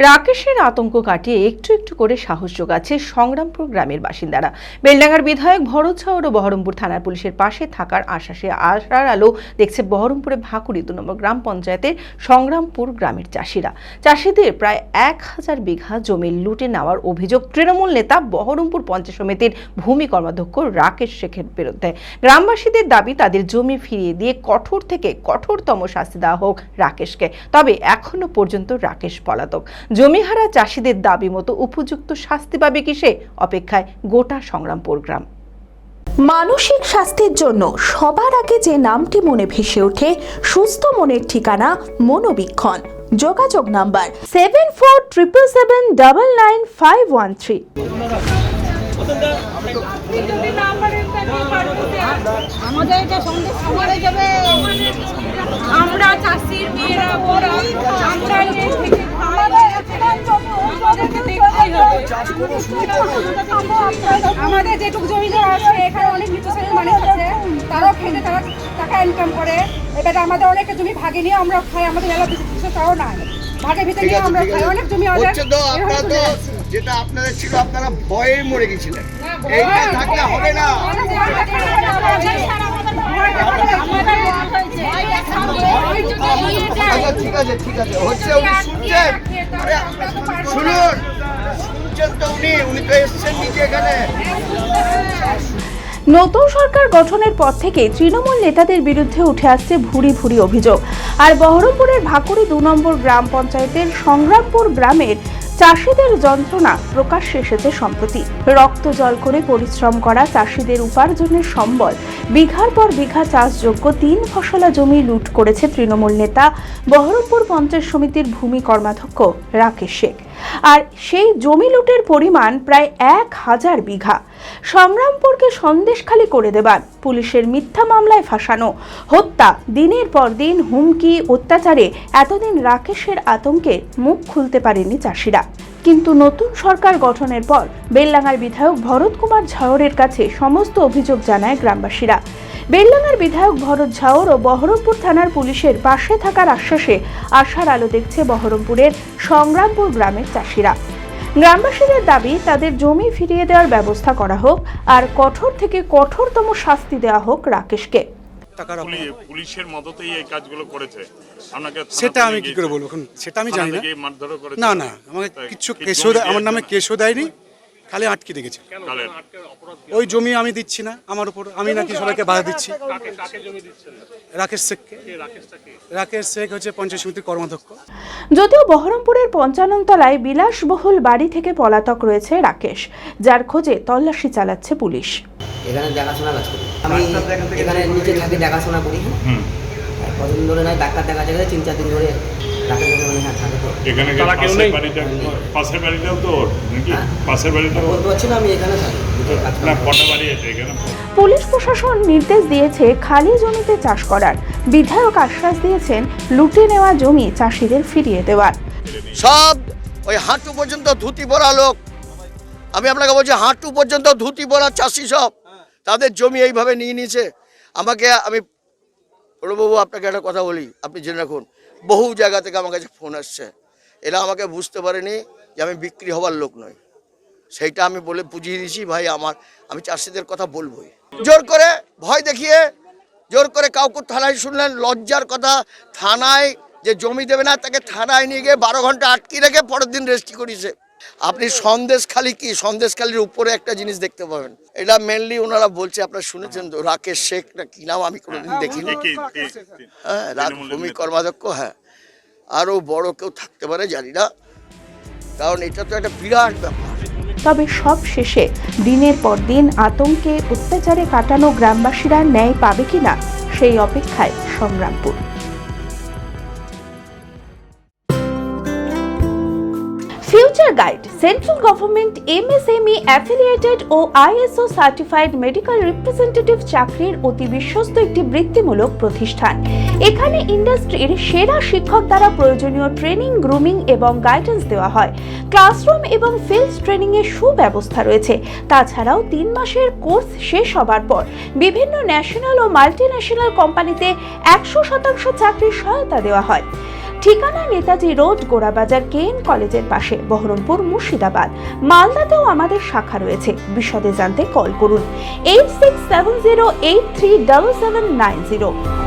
রাকেশের আতঙ্ক কাটিয়ে একটু একটু করে সাহস জোগাচ্ছে সংগ্রামপুর গ্রামের বাসিন্দারা। বেলডাঙ্গার বিধায়ক ভরত ঝাওর ও বহরমপুর থানার পুলিশের পাশে থাকার আশ্বাসে আশার আলো দেখছে বহরমপুরে ভাকুড়ি ২ নম্বর গ্রাম পঞ্চায়েতের সংগ্রামপুর গ্রামের চাষিরা। চাষিদের প্রায় ১,০০০ বিঘা জমি লুটে নেওয়ার অভিযোগ তৃণমূল নেতা বহরমপুর পঞ্চায়েত সমিতির ভূমি কর্মাধ্যক্ষ রাকেশ শেখের বিরুদ্ধে। গ্রামবাসীদের দাবি তাদের জমি ফিরিয়ে দিয়ে কঠোর থেকে কঠোরতম শাস্তি দেওয়া হোক রাকেশকে। তবে এখনো পর্যন্ত রাকেশ পলাতক। জমিহারা চাষিদের দাবি মতো উপযুক্ত শাস্তি পাবে কিসে অপেক্ষায় গোটা সংগ্রামপুর গ্রাম। মানসিক স্বাস্থ্যের জন্য সবার আগে যে নামটি মনে ভেসে ওঠে সুস্থ মনের ঠিকানা মনোবীক্ষণ। যোগাযোগ নাম্বার 7477799513। আমরা চাষির মেয়েরা আমাদের যেটুকু জমি আছে এখানে অনেক নিচু শ্রেণীর মানুষ আছে, তারাও খেতে তারা টাকা ইনকাম করে। এবার আমাদের অনেক জমি ভাগে নিয়ে আমরা খাই, আমাদের এলাকা কিছু তাও নাই, ভাগে ভিতরে নিয়ে আমরা খাই। অনেক জমি যেটা আপনাদের ছিল আপনারা ভয়ে মরে গেছিলেন, এইটা থাকলে হবে না। ঠিক আছে ঠিক আছে হচ্ছে, উনি শুনছেন, শুনুন, শুনছেন তো উনি তো এসছেন নিজে এখানে। নতুন সরকার গঠনের পর থেকে তৃণমূল নেতাদের বিরুদ্ধে উঠে আসছে ভুরি ভুরি অভিযোগ। আর বহরমপুরের ভাকুড়ি ২ নম্বর গ্রাম পঞ্চায়েতের সংগ্রামপুর গ্রামের চাষিদের যন্ত্রণা প্রকাশ্যে এসেছে সম্প্রতি। রক্ত জল করে পরিশ্রম করা চাষিদের উপার্জনের সম্বল বিঘার পর বিঘা চাষযোগ্য ৩ ফসলা জমি লুট করেছে তৃণমূল নেতা বহরমপুর পঞ্চায়েত সমিতির ভূমি কর্মাধ্যক্ষ রাকেশ শেখ। আর সেই জমি লুটের পরিমাণ প্রায় ১,০০০ বিঘা। সংগ্রামপুরকে সন্দেশখালী করে দেবার, পুলিশের মিথ্যা মামলায় ফাঁসানো, হত্যা, দিনের পর দিন হুমকি, অত্যাচারে এতদিন রাকেশের আতঙ্কে মুখ খুলতে পারেনি চাষিরা। কিন্তু নতুন সরকার গঠনের পর বেলডাঙ্গার বিধায়ক ভরত কুমার ঝাওরের কাছে সমস্ত অভিযোগ জানায় গ্রামবাসীরা। বেলডাঙ্গার বিধায়ক ভরত ঝাওর ও বহরমপুর থানার পুলিশের পাশে থাকার আশ্বাসে আশার আলো দেখছে বহরমপুরের সংগ্রামপুর গ্রামের চাষিরা। গ্রামবাসীদের দাবি তাদের জমি ফিরিয়ে দেওয়ার ব্যবস্থা করা হোক আর কঠোর থেকে কঠোরতম শাস্তি দেওয়া হোক রাকেশকে। পুলিশের মদতেই এই কাজগুলো করেছে, সেটা আমি কি করে বলবো, সেটা আমি জানি না। না আমাকে কিছু কেসও, আমার নামে কেসও দেয়নি, খালি আটকে রেখেছে। ওই জমি আমি দিচ্ছি না, আমার উপর আমি নাকি সবাইকে বাধা দিচ্ছি। রাকেশ শেখকে। রাকেশ শেখ হচ্ছে পঞ্চায়েত সমিতির কর্মাধ্যক্ষ। যদিও বহরমপুরের ৫৫ তলায় বিলাসবহুল বাড়ি থেকে পলাতক রয়েছে রাকেশ, যার খোঁজে তল্লাশি চালাচ্ছে পুলিশ। এখানে দেখাশোনা কাজ করি আমি, এখানে নিচে থাকি, দেখাশোনা করি। কতদিন ধরে নয় ডাক্তার দেখা যায়, ৩-৪ দিন ধরে পুলিশ প্রশাসন নির্দেশ দিয়েছে খালি জমিতে চাষ করার। বিধায়ক আশ্বাস দিয়েছেন লুটে নেওয়া জমি চাষিদের ফিরিয়ে দেওয়ার। সব ওই হাঁটু পর্যন্ত ধুতি পরা লোক, আমি আপনাকে বলছি হাঁটু পর্যন্ত ধুতি পরা চাষি, সব তাদের জমি এইভাবে নিয়ে নিয়েছে। আমি প্রণববাবু আপনাকে একটা কথা বলি, আপনি জেনে রাখুন, বহু জায়গা থেকে আমার কাছে ফোন আসছে, এরা আমাকে বুঝতে পারেনি যে আমি বিক্রি হবার লোক নই। সেইটা আমি বলে বুঝিয়ে দিয়েছি, ভাই আমি চাষিদের কথা বলবোই। জোর করে ভয় দেখিয়ে, জোর করে কাউকে থানায় শুনলেন, লজ্জার কথা, থানায় যে জমি দেবে না তাকে থানায় নিয়ে গিয়ে 12 ঘন্টা আটকে রেখে পরের দিন রেজিস্ট্রি করিয়েছে। আপনি সন্দেশখালী কি, সন্দেশখালীর উপরে একটা জিনিস দেখতে পাবেন, এটা মেনলি ওনারা বলছে, আপনারা শুনেছেন তো, রাকেশ শেখ না কি নাম, আমি কোনোদিন দেখিনি। হ্যাঁ, ভূমি কর্মাধ্যক্ষ। হ্যাঁ, আরও বড় কেউ থাকতে পারে জানি না, কারণ এটা তো একটা বিরাট ব্যাপার। তবে সব শেষে দিনের পর দিন আতঙ্কে অত্যাচারে কাটানো গ্রামবাসীরা ন্যায় পাবে কিনা সেই অপেক্ষায় Sangrampur. Future guide central government MSME affiliated ও ISO সার্টিফাইড মেডিকেল রিপ্রেজেন্টেটিভ চাকরির অতি বিশ্বস্ত একটি বৃত্তিমূলক প্রতিষ্ঠান। এখানে ইন্ডাস্ট্রির সেরা শিক্ষক দ্বারা প্রয়োজনীয় ট্রেনিং, গ্রুমিং এবং গাইডেন্স দেওয়া হয়। ক্লাসরুম এবং ফিল্ড ট্রেনিং এর সুব্যবস্থা রয়েছে। তাছাড়াও 3 মাসের কোর্স শেষ হবার পর বিভিন্ন ন্যাশনাল ও মাল্টি ন্যাশনাল কোম্পানিতে 100% চাকরির সহায়তা দেওয়া হয়। ঠিকানা নেতাজি রোড, গোড়াবাজার KN কলেজের পাশে, বহরমপুর, মুর্শিদাবাদ। মালদাতেও আমাদের শাখা রয়েছে। বিশদে জানতে কল করুন 8670837790।